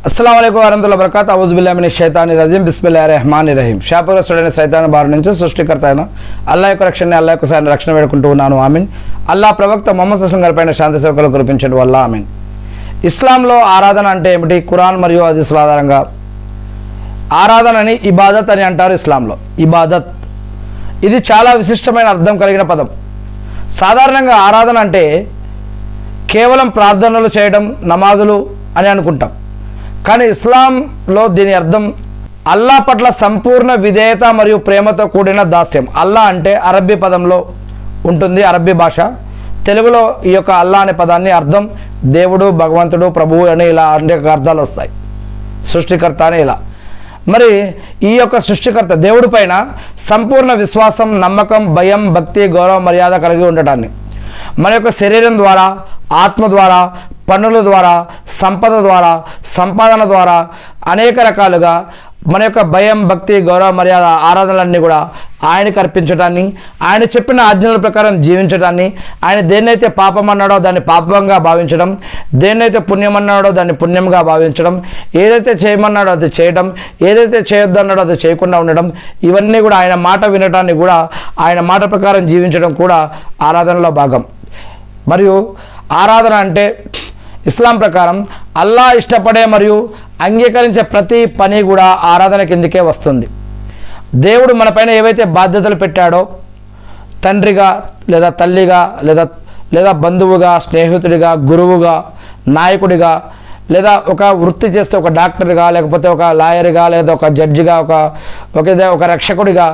अस्सलाम वालेकुम वरहमतुल्लाहि वबरकातुहू औज़ु बिल्लाहि मिनश शैतानिर रजीम बिस्मिल्लाहिर रहमानिर रहीम శాపగ్రస్తుడైన సైతాను బారి నుంచి సృష్టికర్త అయిన అల్లాహ్ యొక్క రక్షణ అల్లాహ్ యొక్క సాయం రక్షణ వేడుకుంటూ ఉన్నాను ఆమీన్. అల్లాహ్ ప్రవక్త ముహమ్మద్ సల్లల్లాహు అలైహి వసల్లం గారిపైన శాంతి సేవకులు కురిపించడం వల్ల ఆమీన్. ఇస్లాంలో ఆరాధన అంటే ఏమిటి? ఖురాన్ మరియు హదీసుల ఆధారంగా ఆరాధనని ఇబాదత్ అని అంటారు. ఇస్లాంలో ఇబాదత్ ఇది చాలా విశిష్టమైన అర్థం కలిగిన పదం. సాధారణంగా ఆరాధన అంటే కేవలం ప్రార్థనలు చేయడం, నమాజులు అని అనుకుంటాం. కానీ ఇస్లాంలో దీని అర్థం అల్లా పట్ల సంపూర్ణ విధేయత మరియు ప్రేమతో కూడిన దాస్యం. అల్లా అంటే అరబ్బీ పదంలో ఉంటుంది, అరబ్బీ భాష. తెలుగులో ఈ యొక్క అల్లా అనే పదాన్ని అర్థం దేవుడు, భగవంతుడు, ప్రభువు అని ఇలా అనేక అర్థాలు వస్తాయి. సృష్టికర్త అని ఇలా. మరి ఈ యొక్క సృష్టికర్త దేవుడి పైన సంపూర్ణ విశ్వాసం, నమ్మకం, భయం, భక్తి, గౌరవ, మర్యాద కలిగి ఉండటాన్ని మన యొక్క శరీరం ద్వారా, ఆత్మ ద్వారా, పనుల ద్వారా, సంపద ద్వారా, సంపాదన ద్వారా అనేక రకాలుగా మన యొక్క భయం, భక్తి, గౌరవ, మర్యాద, ఆరాధనలన్నీ కూడా ఆయనకు అర్పించడాన్ని, ఆయన చెప్పిన ఆజ్ఞల ప్రకారం జీవించడాన్ని, ఆయన దేన్నైతే పాపం అన్నాడో దాన్ని పాపంగా భావించడం, దేన్నైతే పుణ్యం అన్నాడో దాన్ని పుణ్యంగా భావించడం, ఏదైతే చేయమన్నాడో అది చేయడం, ఏదైతే చేయొద్దు అన్నాడో అది చేయకుండా ఉండడం, ఇవన్నీ కూడా ఆయన మాట వినటాన్ని కూడా, ఆయన మాట ప్రకారం జీవించడం కూడా ఆరాధనలో భాగం. మరియు ఆరాధన అంటే ఇస్లాం ప్రకారం అల్లా ఇష్టపడే మరియు అంగీకరించే ప్రతి పని కూడా ఆరాధన కిందకే వస్తుంది. దేవుడు మనపైన ఏవైతే బాధ్యతలు పెట్టాడో, తండ్రిగా లేదా తల్లిగా లేదా బంధువుగా, స్నేహితుడిగా, గురువుగా, నాయకుడిగా, లేదా ఒక వృత్తి చేస్తే ఒక డాక్టర్గా, లేకపోతే ఒక లాయర్గా, లేదా ఒక జడ్జిగా, ఒక రక్షకుడిగా,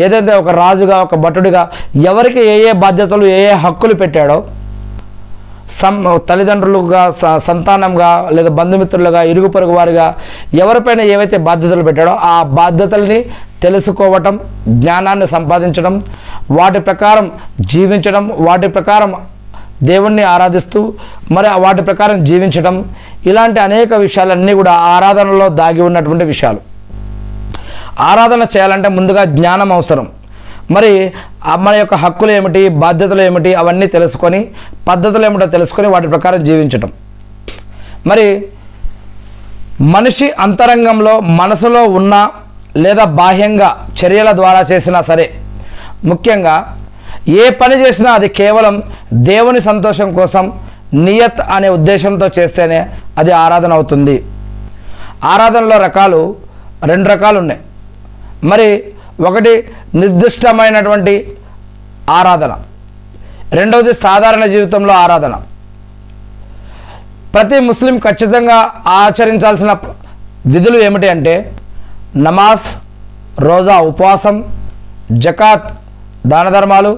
ఏదైతే ఒక రాజుగా, ఒక భటుడిగా, ఎవరికి ఏ ఏ బాధ్యతలు, ఏ ఏ హక్కులు పెట్టాడో, తల్లిదండ్రులుగా, సంతానంగా, లేదా బంధుమిత్రులుగా, ఇరుగు పొరుగు వారిగా ఎవరిపైన ఏవైతే బాధ్యతలు పెట్టాడో ఆ బాధ్యతల్ని తెలుసుకోవటం, జ్ఞానాన్ని సంపాదించడం, వాటి ప్రకారం జీవించడం, వాటి ప్రకారం దేవుణ్ణి ఆరాధిస్తూ మరి వాటి ప్రకారం జీవించడం, ఇలాంటి అనేక విషయాలన్నీ కూడా ఆరాధనలో దాగి ఉన్నటువంటి విషయాలు. ఆరాధన చేయాలంటే ముందుగా జ్ఞానం అవసరం. మరి మన యొక్క హక్కులు ఏమిటి, బాధ్యతలు ఏమిటి, అవన్నీ తెలుసుకొని, పద్ధతులు ఏమిటో తెలుసుకొని వాటి ప్రకారం జీవించటం. మరి మనిషి అంతరంగంలో, మనసులో ఉన్న లేదా బాహ్యంగా చర్యల ద్వారా చేసినా సరే, ముఖ్యంగా ఏ పని చేసినా అది కేవలం దేవుని సంతోషం కోసం, నియత్ అనే ఉద్దేశంతో చేస్తేనే అది ఆరాధన అవుతుంది. ఆరాధనలో రెండు రకాలు ఉన్నాయి. మరి ఒకటి నిర్దిష్టమైనటువంటి ఆరాధన, రెండవది సాధారణ జీవితంలో ఆరాధన. ప్రతి ముస్లిం ఖచ్చితంగా ఆచరించాల్సిన విధులు ఏమిటి అంటే నమాజ్, రోజా, ఉపవాసం, జకాత్, దాన ధర్మాలు,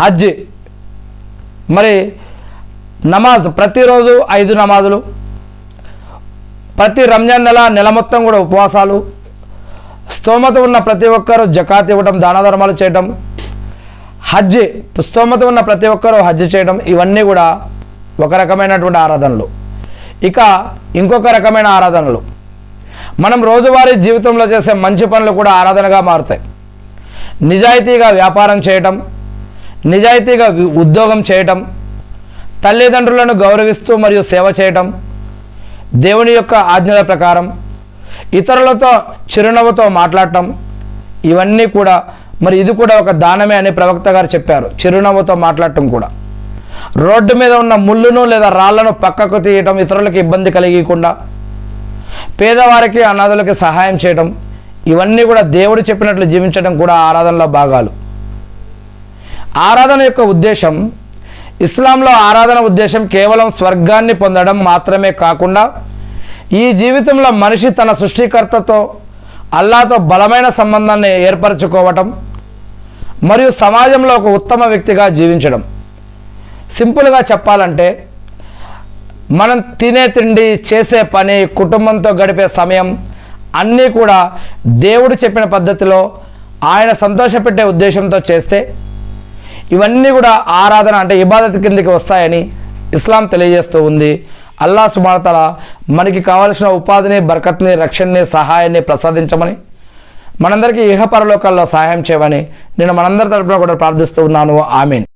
హజ్. మరి నమాజ్ ప్రతిరోజు 5 నమాజులు, ప్రతి రంజాన్ నెల మొత్తం కూడా ఉపవాసాలు, స్తోమత ఉన్న ప్రతి ఒక్కరూ జకాత్ ఇవ్వడం, దాన ధర్మాలు చేయడం, హజ్ స్తోమత ఉన్న ప్రతి ఒక్కరూ హజ్ చేయడం, ఇవన్నీ కూడా ఒక రకమైనటువంటి ఆరాధనలు. ఇక ఇంకొక రకమైన ఆరాధనలు మనం రోజువారీ జీవితంలో చేసే మంచి పనులు కూడా ఆరాధనగా మారుతాయి. నిజాయితీగా వ్యాపారం చేయటం, నిజాయితీగా ఉద్యోగం చేయటం, తల్లిదండ్రులను గౌరవిస్తూ మరియు సేవ చేయటం, దేవుని యొక్క ఆజ్ఞల ప్రకారం ఇతరులతో చిరునవ్వుతో మాట్లాడటం, ఇవన్నీ కూడా మరి ఇది కూడా ఒక దానమే అని ప్రవక్త గారు చెప్పారు. చిరునవ్వుతో మాట్లాడటం కూడా. రోడ్డు మీద ఉన్న ముళ్ళును లేదా రాళ్లను పక్కకు తీయటం, ఇతరులకు ఇబ్బంది కలిగకుండా, పేదవారికి, అనాథులకి సహాయం చేయడం, ఇవన్నీ కూడా దేవుడు చెప్పినట్లు జీవించడం కూడా ఆరాధనలో భాగాలు. ఆరాధన యొక్క ఉద్దేశం, ఇస్లాంలో ఆరాధన ఉద్దేశం కేవలం స్వర్గాన్ని పొందడం మాత్రమే కాకుండా ఈ జీవితంలో మనిషి తన సృష్టికర్తతో, అల్లాతో బలమైన సంబంధాన్ని ఏర్పరచుకోవటం మరియు సమాజంలో ఒక ఉత్తమ వ్యక్తిగా జీవించడం. సింపుల్గా చెప్పాలంటే మనం తినే తిండి, చేసే పని, కుటుంబంతో గడిపే సమయం అన్నీ కూడా దేవుడు చెప్పిన పద్ధతిలో, ఆయన సంతోషపెట్టే ఉద్దేశంతో చేస్తే ఇవన్నీ కూడా ఆరాధన అంటే ఇబాదత్ కిందకి వస్తాయని ఇస్లాం తెలియజేస్తూ ఉంది. అల్లాహ్ సుబ్హానహు వ తఆలా మనకి కావాల్సిన ఉపాధిని, బర్కత్ని, రక్షణని, సహాయాన్ని ప్రసాదించమని, మనందరికీ ఇహపరలోకాల్లో సహాయం చేయమని నేను మనందరి తరపున కూడా ప్రార్థిస్తూ ఉన్నాను. ఆమీన్.